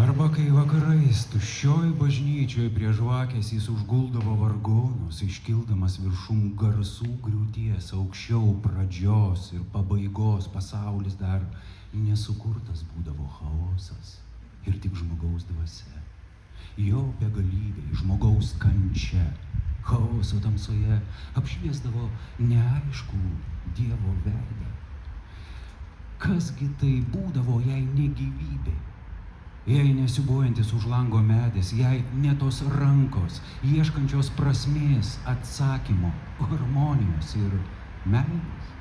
Arba kai vakarais tuščioj bažnyčioj prie žvakės jis užguldavo vargonus, iškildamas viršum garsų griūties, aukščiau pradžios ir pabaigos pasaulis dar nesukurtas būdavo chaosas ir tik žmogaus dvasia. Jo begalybė, žmogaus kančia, chaoso tamsoje apšviesdavo neaiškų Dievo veidą. Kasgi tai būdavo, jei ne gyvybė? Jei nesiūbuojantis už lango medis, jei ne tos rankos, ieškančios prasmės, atsakymo, harmonijos ir meilės.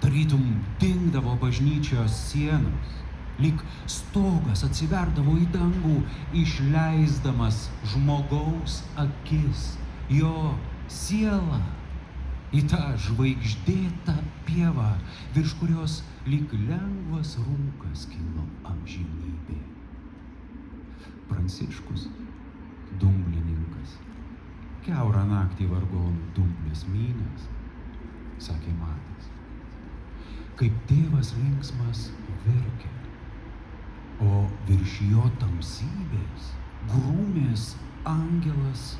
Tarytum dingdavo bažnyčios sienos, lyg stogas atsiverdavo į dangų, išleisdamas žmogaus akis, jo sielą į tą žvaigždėtą pievą, virš kurios lyg lengvas rūkas kilo amžinybė. Pranciškus, dumblininkas, kiaurą naktį vargonų dumblės mynęs, sakė Matas, kaip tėvas linksmas verkė, o virš jo tamsybės grūmės angelas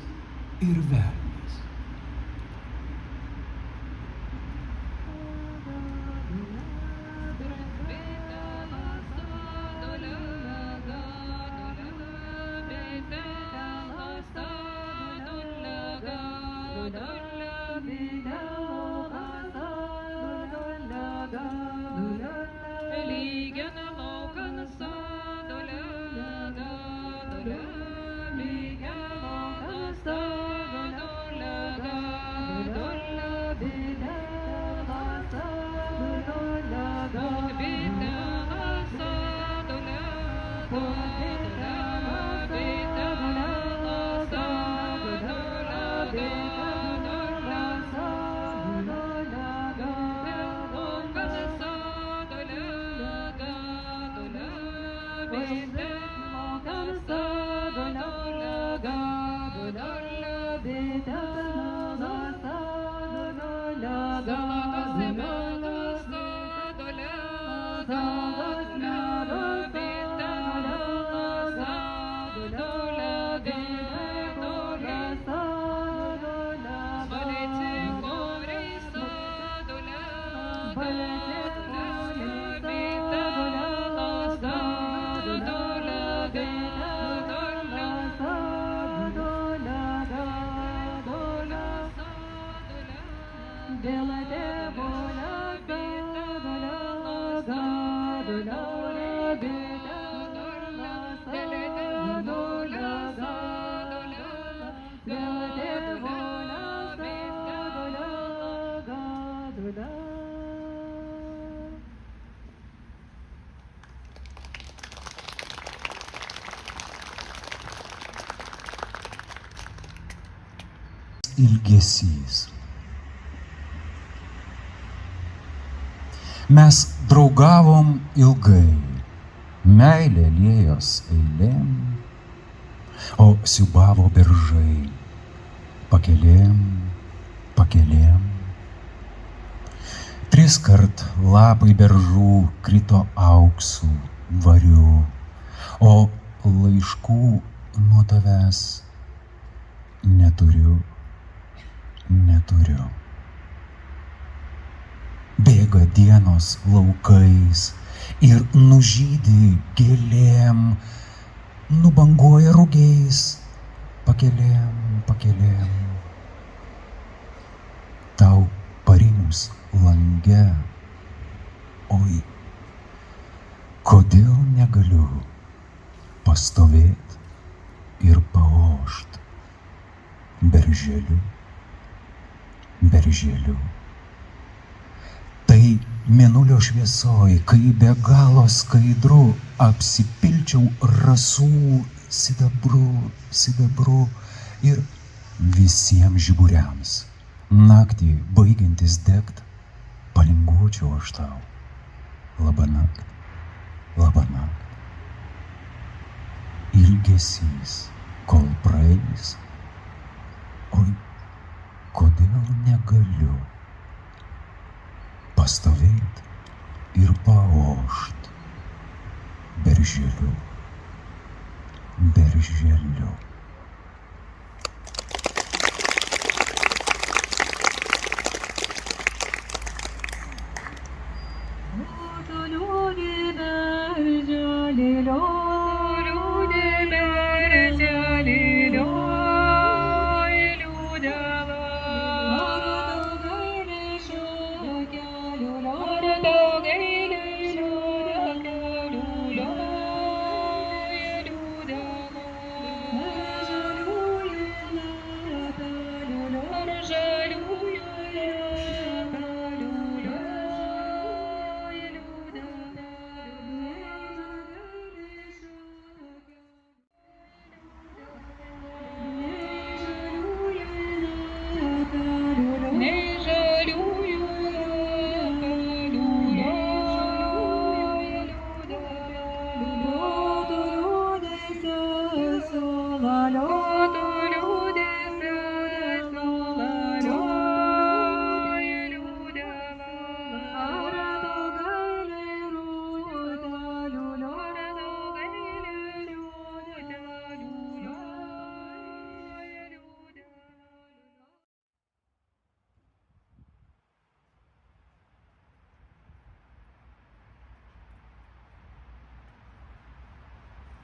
ir velnias. Ilgesys. Mes draugavom ilgai, meilė liejos eilėm, o siūbavo beržai, pakelėm, pakelėm. Triskart lapai beržų krito auksų variu, o laiškų nuo tavęs neturiu. Bėga dienos laukais ir nužydi gėlėm, nubanguoja rugiais pakelėm. Tau parimus lange, oi, kodėl negaliu pastovėt ir paošt berželiu. Tai mėnulio šviesoj, kai be galo skaidru, apsipilčiau rasų sidabru ir visiems žiburiams naktį baigiantis degt, palinguočiau aš tau. Labanakt. Ilgesys, kol praeis, oi, kodėl negaliu pastovėt ir paošt berželiu.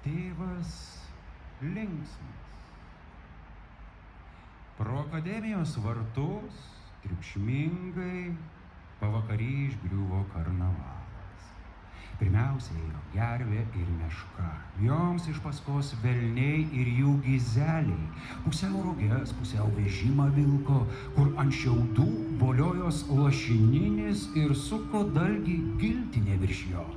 Tėvas linksmas. Pro akademijos vartus triukšmingai pavakary išgriuvo karnavalas. Pirmiausia ėjo gervė ir meška, joms iš paskos velniai ir jų gizeliai, pusiau roges, pusiau vežimą vilko, kur ant šiaudų voliojos lašininis ir suko dalgį giltinė virš jo.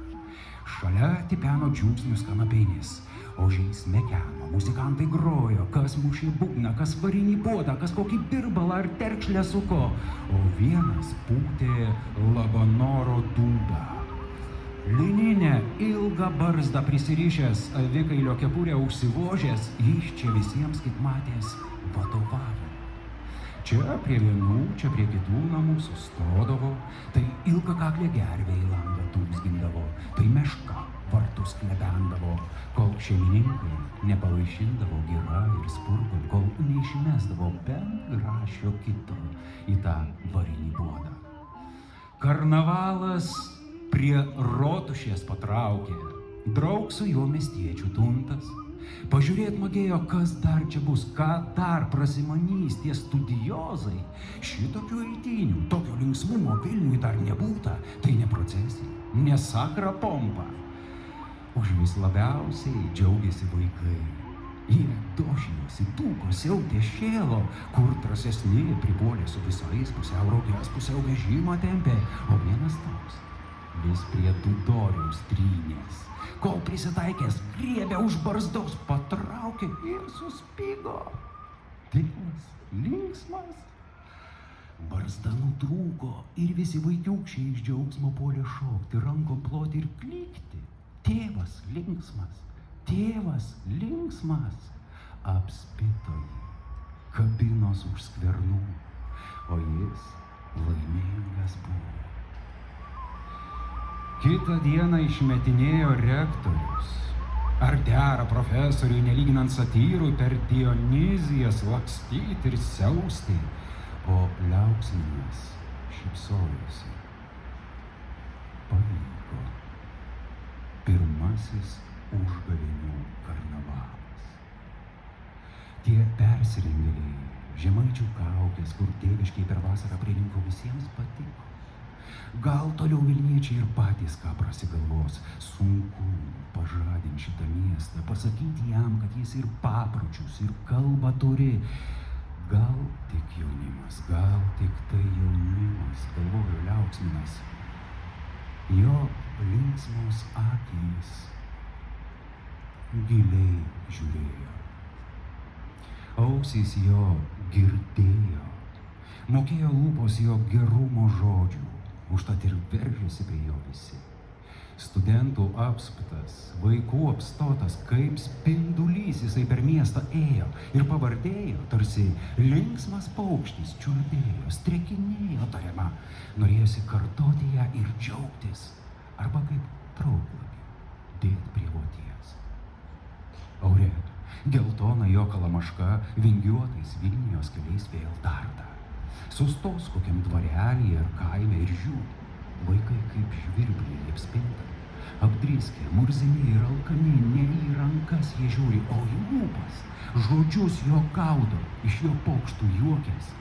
Šalia tipeno džiūsnius kanapeinis, ožiais mekeno, muzikantai grojo, kas mušė būgną, kas varinį puodą, kas kokį birbalą ar terkšlę suko, o vienas pūtė labanoro dūdą. Lininę ilgą barzdą prisirišęs, avikailio kepurę užsivožęs, jis čia visiems, kaip matęs, vadovavo. Čia prie vienų, čia prie kitų namų sustodavo, tai ilgakaklė gervė į langą dūzgindavo, tai meška vartus klebendavo, kol šeimininkai nepavaišindavo gira ir spurgom, kol neišmesdavo bent grašio kito į tą varinį puodą. Karnavalas prie rotušės patraukė, draug su juo miestiečių tuntas. Pažiūrėt magėjo, kas dar čia bus, ką dar prasimanys tie studiozai. Šitokių eitynių, tokio linksmumo Vilniui dar nebūta, tai ne procesija, ne sakra pompa. Užvis labiausiai džiaugiasi vaikai. Jie dožijosi, tūko, siautė, šėlo, kur drąsesni pripuolė su visais, pusiau roges, pusiau vežimą tempė, o vienas toks vis prie dudoriaus trynės. Kol prisitaikęs, griebė už barzdos, patraukė ir suspigo. Tėvas linksmas. Barzda nutrūko ir visi vaikiūkščiai iš džiaugsmo puolė šokti, rankom ploti ir klykti. Tėvas linksmas. Apspito jį, kabinos už skvernų, o jis laimingas buvo. Kitą dieną išmetinėjo rektorius, Ar dera profesoriui, nelyginant satyrui, per Dionizijas lakstyti ir siausti? O Liauksminas šypsojosi. Pavyko. Pirmasis užgavėnių karnavalas. Tie persirengėliai, žemaičių kaukės, kur tėviškiai per vasarą pririnko, visiems patiko. Gal toliau Vilniečiai ir patys ką prasigalvos. Sunku pažadinti šitą miestą, pasakyti jam, kad jis ir papročius, ir kalbą turi. Gal tik jaunimas, gal tik tai jaunimas, galvojo Liauksminas. Jo linksmos akys giliai žiūrėjo. Ausys jo girdėjo. Mokėjo lūpos jo gerumo žodžių. Užtat ir veržėsi prie jo visi. Studentų apsuptas, vaikų apstotas, kaip spindulys jisai per miestą ėjo ir pavardėjo, tarsi linksmas paukštis, čiulbėjo, strekinėjo tariama. Norėjosi kartoti ją ir džiaugtis, arba kaip trauklapį dėt prie voties. Ore, geltona jo kalamaška vingiuotais Vilnijos keliais vėl darda. Sustos kokiam dvarelyje ar kaime ir žiūri. Vaikai kaip žvirbliai liep spintą. Apdrįskė, murziniai ir alkani, ne į rankas jie žiūri, o į lūpas. Žodžius jo gaudo, iš jo pokštų juokės.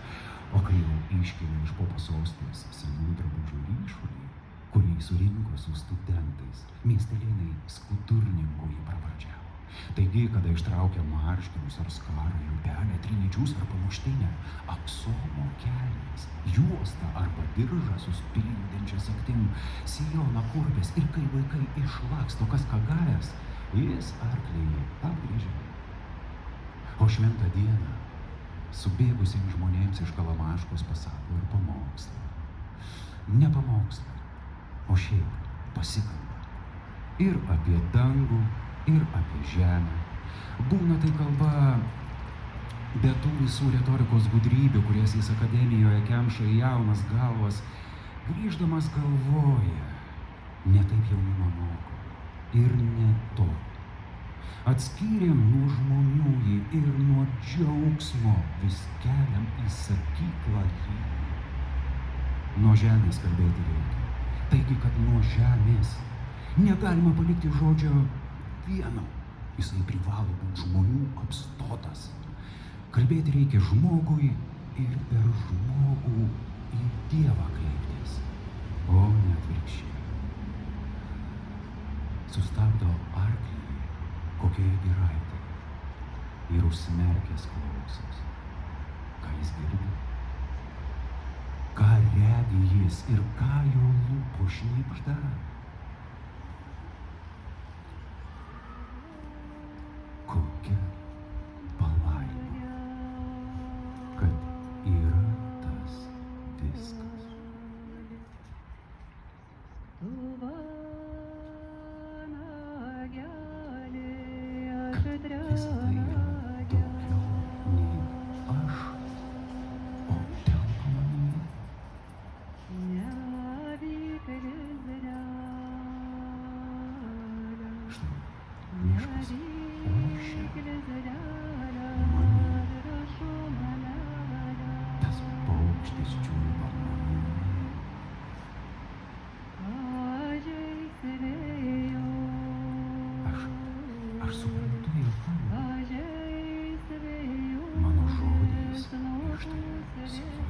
O kai jau iškelia iš po pasostės senų drabužių ryšulį, kurį surinko su studentais, miestelėnai skudurninko jį pravardžiavo. Taigi, kada ištraukia marškinius ar skarą, liupelę, triničius ar pamuštinę, aksomo kelnes, juostą arba diržą su spindinčia sagtim, sijoną kurpės ir kai vaikai išlaksto kas ką gavęs, jis arklį apgrėžia. O šventą dieną subėgusiems žmonėms iš Kalamaškos pasako ir pamokslą. Ne pamokslą, o šiaip pasikalba. Ir apie dangų, ir apie žemę. Būna tai kalba be tų visų retorikos gudrybių, kurias jis akademijoje kemša į jaunas galvas. Grįždamas galvoja, ne taip jaunimą moko ir ne to. Atskyrėm nuo žmonių jį ir nuo džiaugsmo vis keliam į sakyklą jį. Nuo žemės kalbėti reikia. Taigi, kad nuo žemės negalima palikti žodžio vieno, jisai privalo būti žmonių apstotas. Kalbėti reikia žmogui ir per žmogų į Dievą kreiptis, o ne atvirkščiai. Sustabdo arklį kokioje giraitėje ir užsimerkęs klausos. Ką jis girdi? Ką regi jis ir ką jo lūpų šnibžda? Kokia palaima, kad yra tas viskas. Kad visa tai yra daugiau nei aš, o telpa manyje. Štai miškas ošia, manyje. Tas paukštis čiulba manyje. Aš suprantu jo kalbą. Mano žodis ištaria svajų.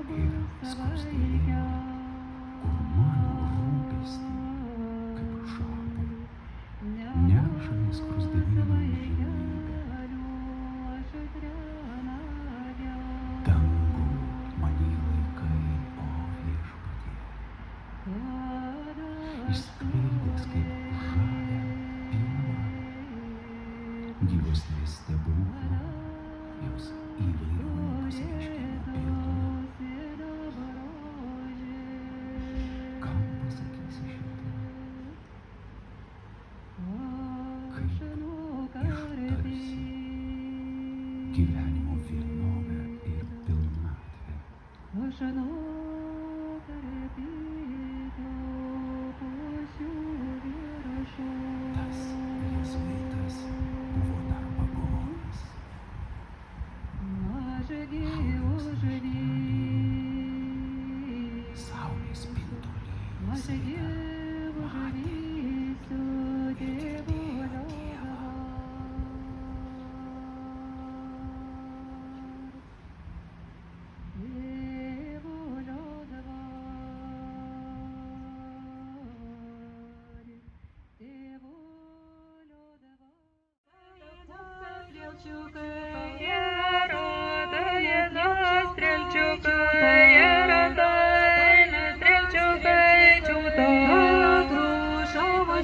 Ir skruzdėlė, kur mano rūpestį, kaip žabą, neša į skruzdėlyno žemybę. Dangų many laikai, o viešpatie, išskleidęs kaip žalią pievą, gyvasties stebuklų, jos įvairių pasireiškimų pilna.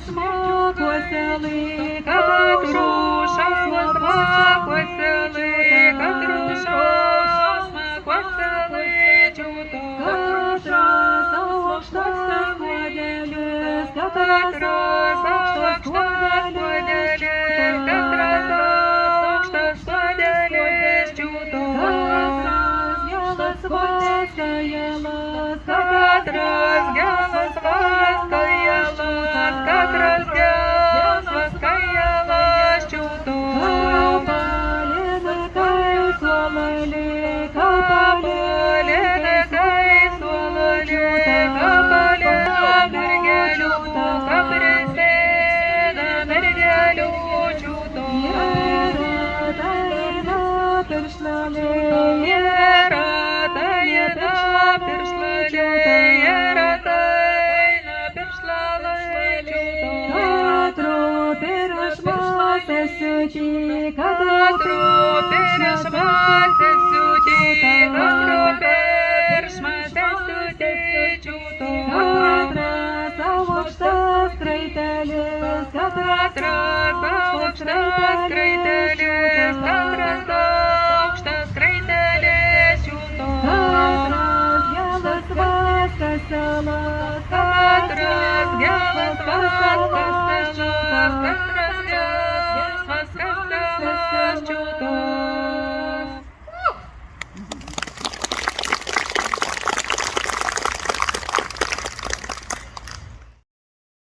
smaguose laikas ruošos smaguose laikas ruošos smaguose laikas katras aukštas puodelis katras aukštas puodelis katras aukštas puodelis čiūto katras gelas vaskajalas katras gelas vaskajalas katras gelas vaskajalas čiūto kapalėna kai suolali kapalėna kai suolali kapalėna mergelių kaprisėda mergelių čiūto piršlalė Katras gelas vaskas,